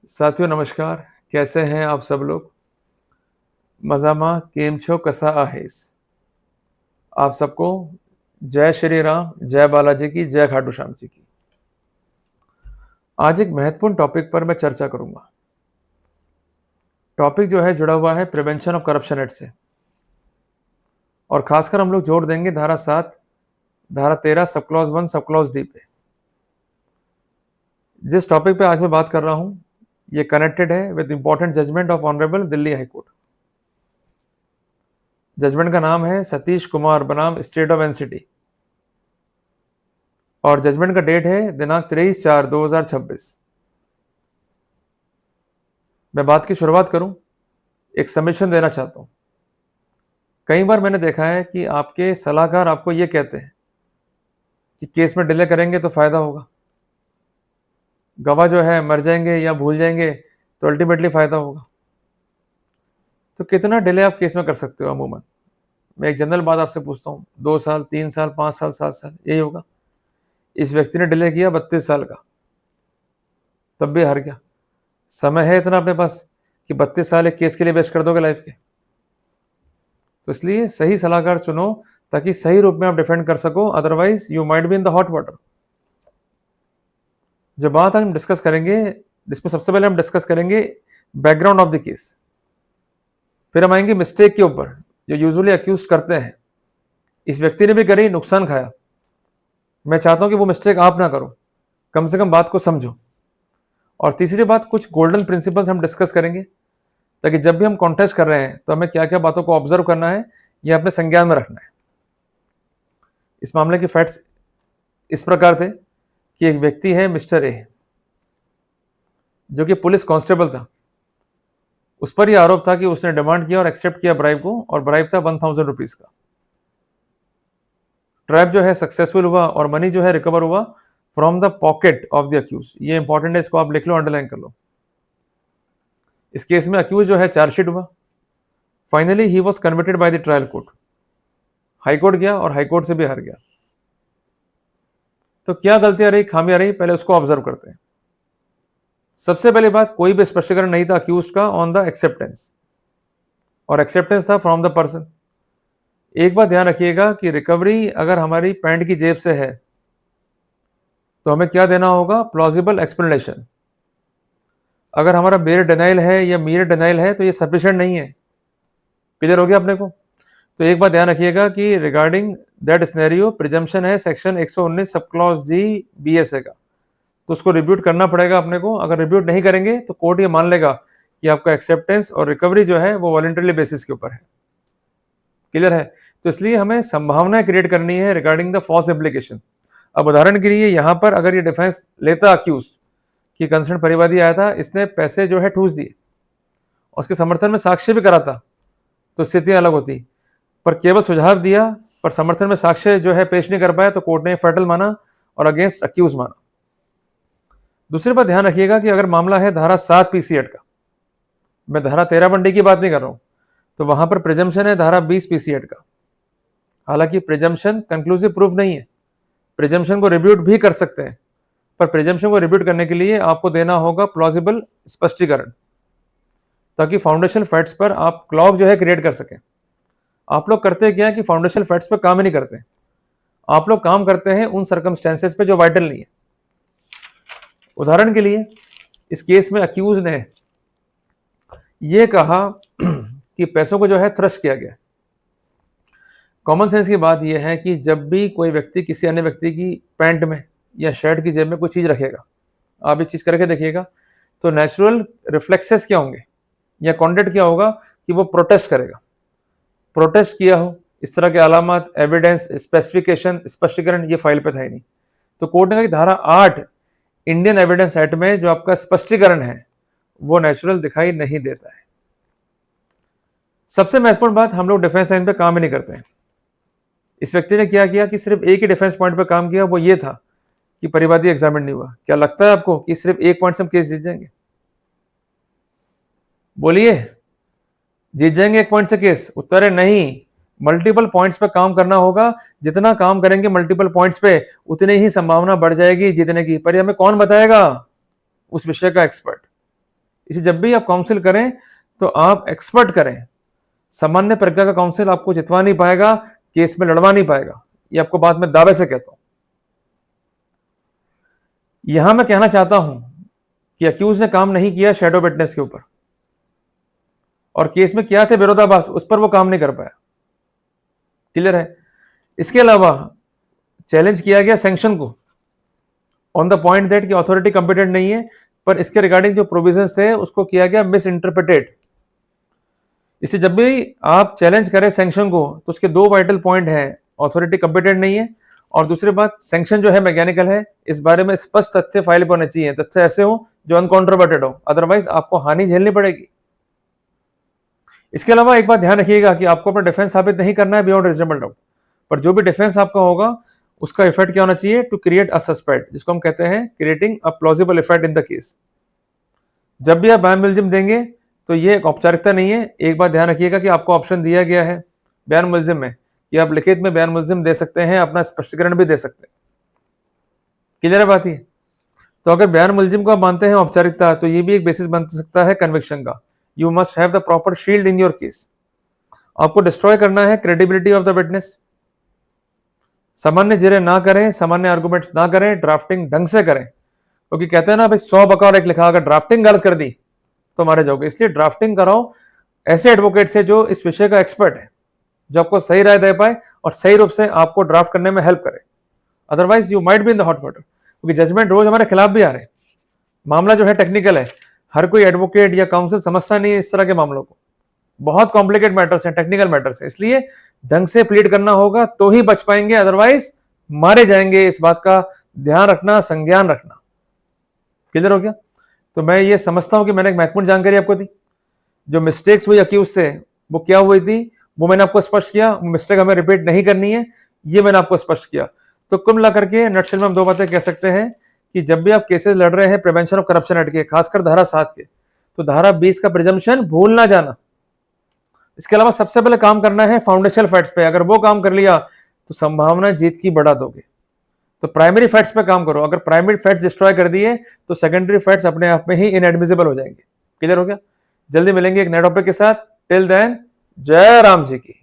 साथियों नमस्कार, कैसे हैं आप सब लोग? मज़ामा केम छो कसा आहेस? आप सबको जय श्री राम, जय बालाजी की, जय खाटू श्याम जी की। आज एक महत्वपूर्ण टॉपिक पर मैं चर्चा करूंगा। टॉपिक जो है जुड़ा हुआ है प्रिवेंशन ऑफ करप्शन एक्ट से, और खासकर हम लोग जोड़ देंगे धारा 7, धारा 13, sub clause 1, sub clause D पे। जिस टॉपिक पे आज मैं बात कर रहा हूं, ये कनेक्टेड है with important judgement of honourable Delhi high court. Judgement का नाम है सतीश कुमार बनाम स्टेट ऑफ एनसीटी, और जजमेंट का डेट है दिनांक 23/4/2026। मैं बात की शुरुआत करूं, एक सबमिशन देना चाहता हूं। कई बार मैंने देखा है कि आपके सलाहकार आपको ये कहते हैं कि केस में डिले करेंगे तो फायदा होगा, गवाह जो है मर जाएंगे या भूल जाएंगे तो अल्टीमेटली फायदा होगा। तो कितना डिले आप केस में कर सकते हो? अमूमन मैं एक जनरल बात आपसे पूछता हूँ, 2 साल, 3 साल, 5 साल, 7 साल, यही होगा। इस व्यक्ति ने डिले किया 32 साल का, तब भी हार गया। समय है इतना अपने पास कि 32 साल एक केस के लिए वेस्ट कर दोगे लाइफ के? तो इसलिए सही सलाहकार चुनो ताकि सही रूप में आप डिफेंड कर सको, otherwise you might be in the hot water. जो बात हम डिस्कस करेंगे, जिसमें सबसे पहले हम डिस्कस करेंगे बैकग्राउंड ऑफ द केस, फिर हम आएंगे मिस्टेक के ऊपर जो यूजुअली अक्यूज करते हैं। इस व्यक्ति ने भी करी, नुकसान खाया, मैं चाहता हूं कि वो मिस्टेक आप ना करो, कम से कम बात को समझो। और तीसरी बात, कुछ गोल्डन प्रिंसिपल्स हम डिस्कस करेंगे ताकि जब भी हम कॉन्टेस्ट कर रहे हैं तो हमें क्या क्या बातों को ऑब्जर्व करना है, यह अपने संज्ञान में रखना है। इस मामले के फैक्ट्स इस प्रकार थे कि एक व्यक्ति है मिस्टर ए, जो कि पुलिस कांस्टेबल था। उस पर यह आरोप था कि उसने डिमांड किया और एक्सेप्ट किया ब्राइब को, और ब्राइब था 1000 रुपीज का। ट्रैप जो है सक्सेसफुल हुआ और मनी जो है रिकवर हुआ from the pocket of the accused. ये इंपॉर्टेंट है, इसको आप लिख लो, अंडरलाइन कर लो। इस केस में अक्यूज जो है चार्जशीट हुआ। Finally he was convicted by the trial court. High court गया और हाई कोर्ट से भी हार गया। तो क्या गलतियां रही, खामियां रही, पहले उसको ऑब्जर्व करते हैं। सबसे पहली बात, कोई भी स्पष्टीकरण नहीं था अक्यूज का ऑन द एक्सेप्टेंस, और एक्सेप्टेंस था फ्रॉम द पर्सन। एक बात ध्यान रखिएगा कि रिकवरी अगर हमारी पैंट की जेब से है तो हमें क्या देना होगा? Plausible explanation. अगर हमारा बेयर डिनाइल है या मीर डिनाइल है तो ये सफिशिएंट नहीं है। क्लियर हो गया अपने को? तो एक बात ध्यान रखिएगा कि रिगार्डिंग दैट सिनेरियो प्रिजम्पशन है सेक्शन 119 सब क्लॉज जी बीएसए का, तो उसको रिब्यूट करना पड़ेगा अपने को। अगर रिब्यूट नहीं करेंगे तो कोर्ट ये मान लेगा कि आपका एक्सेप्टेंस और रिकवरी जो है वो वॉलंटरी बेसिस के ऊपर है। क्लियर है? तो इसलिए हमें संभावनाएं क्रिएट करनी है रिगार्डिंग द फॉल्स एप्लीकेशन। अब उदाहरण के लिए यहां पर अगर ये डिफेंस लेता अक्यूज कि कंसर्न परिवादी आया था, इसने पैसे जो है ठूस दिए और उसके समर्थन में साक्ष्य भी करा था, तो स्थितियां अलग होती। पर केवल सुझाव दिया पर समर्थन में साक्ष्य जो है पेश नहीं कर पाया, तो कोर्ट ने फेटल माना और अगेंस्ट अक्यूज माना। दूसरी बात ध्यान रखिएगा कि अगर मामला है धारा 7 पीसी एक्ट का, मैं धारा 13 बंडी की बात नहीं कर रहा हूं, तो वहां पर प्रिजम्पशन है धारा 20 पीसी एक्ट का। हालांकि प्रिजम्पशन कंक्लूसिव प्रूफ नहीं है, प्रिजम्पशन को रिब्यूट भी कर सकते हैं, पर प्रिजम्पशन को रिब्यूट करने के लिए आपको देना होगा प्लॉजिबल स्पष्टीकरण, ताकि फाउंडेशन फैक्ट्स पर आप क्लॉग जो है क्रिएट कर सकें। आप लोग करते क्या है कि फाउंडेशन फैक्ट्स पर काम ही नहीं करते, आप लोग काम करते हैं उन सर्कमस्टेंसेस पे जो वाइटल नहीं है। उदाहरण के लिए इस केस में अक्यूज ने यह कहा कि पैसों को जो है थ्रस्ट किया गया। कॉमन सेंस की बात यह है कि जब भी कोई व्यक्ति किसी अन्य व्यक्ति की पैंट में या शर्ट की जेब में कोई चीज रखेगा, आप एक चीज करके देखिएगा, तो नेचुरल रिफ्लेक्सेस क्या होंगे या कॉन्टेक्ट क्या होगा कि वो प्रोटेस्ट करेगा। प्रोटेस्ट किया हो, इस तरह के अलामत, एविडेंस, स्पेसिफिकेशन, स्पष्टीकरण ये फाइल पे था ही नहीं। तो कोर्ट ने कहा कि धारा 8 इंडियन एविडेंस एक्ट में जो आपका स्पष्टीकरण है वो नेचुरल दिखाई नहीं देता है। सबसे महत्वपूर्ण बात, हम लोग डिफेंस लाइन पे काम ही नहीं करते हैं। इस व्यक्ति ने क्या किया कि सिर्फ एक ही डिफेंस पॉइंट पे काम किया, वो ये था कि परिवादी एग्जामिन नहीं हुआ। क्या लगता है आपको कि सिर्फ एक पॉइंट से हम केस जीत जाएंगे? बोलिए, जीत जाएंगे एक पॉइंट से केस? उत्तर है नहीं। मल्टीपल पॉइंट्स पे काम करना होगा। जितना काम करेंगे मल्टीपल पॉइंट्स पे, उतनी ही संभावना बढ़ जाएगी जीतने की। पर ये हमें कौन बताएगा? उस विषय का एक्सपर्ट। इसे जब भी आप काउंसिल करें तो आप एक्सपर्ट करें। सामान्य प्रज्ञा का काउंसिल आपको जितवा नहीं पाएगा, केस में लड़वा नहीं पाएगा, ये आपको बात में दावे से कहता हूं। यहां मैं कहना चाहता हूं कि अक्यूज ने काम नहीं किया शैडो विटनेस के ऊपर, और केस में क्या थे विरोधाभास, उस पर वो काम नहीं कर पाया। क्लियर है? इसके अलावा चैलेंज किया गया सैंक्शन को ऑन द पॉइंट दैट कि अथॉरिटी कंपिटेंट नहीं है, पर इसके रिगार्डिंग जो प्रोविजंस थे उसको किया गया मिस इंटरप्रिटेड। इसे जब भी आप चैलेंज करें सैंक्शन को तो उसके दो वाइटल पॉइंट हैं, अथॉरिटी कंपिटेंट नहीं है, और दूसरी बात सैंक्शन जो है मैकेनिकल है। इस बारे में स्पष्ट तथ्य फाइल पर होने चाहिए, तथ्य ऐसे हो जो अनकॉन्ट्रोवर्टेड हो, अदरवाइज आपको हानि झेलनी पड़ेगी। इसके अलावा एक बात ध्यान रखिएगा कि आपको अपना डिफेंस साबित नहीं करना है बियॉन्ड रीजनेबल डाउट, पर जो भी डिफेंस आपका होगा उसका इफेक्ट क्या होना चाहिए, टू क्रिएट अ सस्पेक्ट, जिसको हम कहते हैं creating a plausible effect in the case. जब भी आप बयान मुलजिम देंगे तो ये एक औपचारिकता नहीं है। एक बात ध्यान रखिएगा कि आपको ऑप्शन दिया गया है बयान मुलजिम में कि आप लिखित में बयान मुलजिम दे सकते हैं, अपना स्पष्टीकरण भी दे सकते हैं। क्लियर है बात? ही तो अगर बयान मुलजिम को आप मानते हैं औपचारिकता, तो ये भी एक बेसिस बन सकता है कन्विक्शन का। You must have the proper shield in your case. आपको डिस्ट्रॉय करना है क्रेडिबिलिटी ऑफ द विटनेस। सामान्य जिरे ना करें, सामान्य आर्गुमेंट्स ना करें, ड्राफ्टिंग ढंग से करें, क्योंकि कहते हैं ना भाई 100 बकौर एक लिखा, अगर ड्राफ्टिंग गलत कर दी तो मारे जाओगे। इसलिए ड्राफ्टिंग कराओ ऐसे एडवोकेट से जो इस विषय का एक्सपर्ट है, जो आपको सही राय दे पाए और सही रूप से आपको ड्राफ्ट करने में हेल्प करे। Otherwise you might be in the hot water, क्योंकि जजमेंट रोज हमारे खिलाफ भी आ रहे हैं। मामला जो है टेक्निकल है, हर कोई एडवोकेट या काउंसिल समझता नहीं है इस तरह के मामलों को। बहुत कॉम्प्लिकेट मैटर्स हैं, टेक्निकल मैटर्स हैं, इसलिए ढंग से प्लीड करना होगा तो ही बच पाएंगे, अदरवाइज मारे जाएंगे। इस बात का ध्यान रखना, संज्ञान रखना। क्लियर हो गया? तो मैं ये समझता हूं कि मैंने एक महत्वपूर्ण जानकारी आपको दी। जो मिस्टेक्स हुई अक्यूज से, वो क्या हुई थी वो मैंने आपको स्पष्ट किया। मिस्टेक हमें रिपीट नहीं करनी है, ये मैंने आपको स्पष्ट किया। तो कुल मिलाकर के नटशेल में हम दो बातें कह सकते हैं कि जब भी आप केसेस लड़ रहे हैं प्रिवेंशन ऑफ करप्शन एक्ट के, खासकर धारा 7 के, तो धारा 20 का प्रिजम्पशन भूल ना जाना। इसके अलावा सबसे पहले काम करना है फाउंडेशनल फैक्ट्स पे। अगर वो काम कर लिया तो संभावना जीत की बढ़ा दोगे। तो प्राइमरी फैक्ट्स पे काम करो। अगर प्राइमरी फैक्ट्स डिस्ट्रॉय कर दिए तो सेकेंडरी फैक्ट्स अपने आप में ही इनएडमिसिबल हो जाएंगे। क्लियर हो गया? जल्दी मिलेंगे एक नए टॉपिक के साथ। टिल देन, जय राम जी की।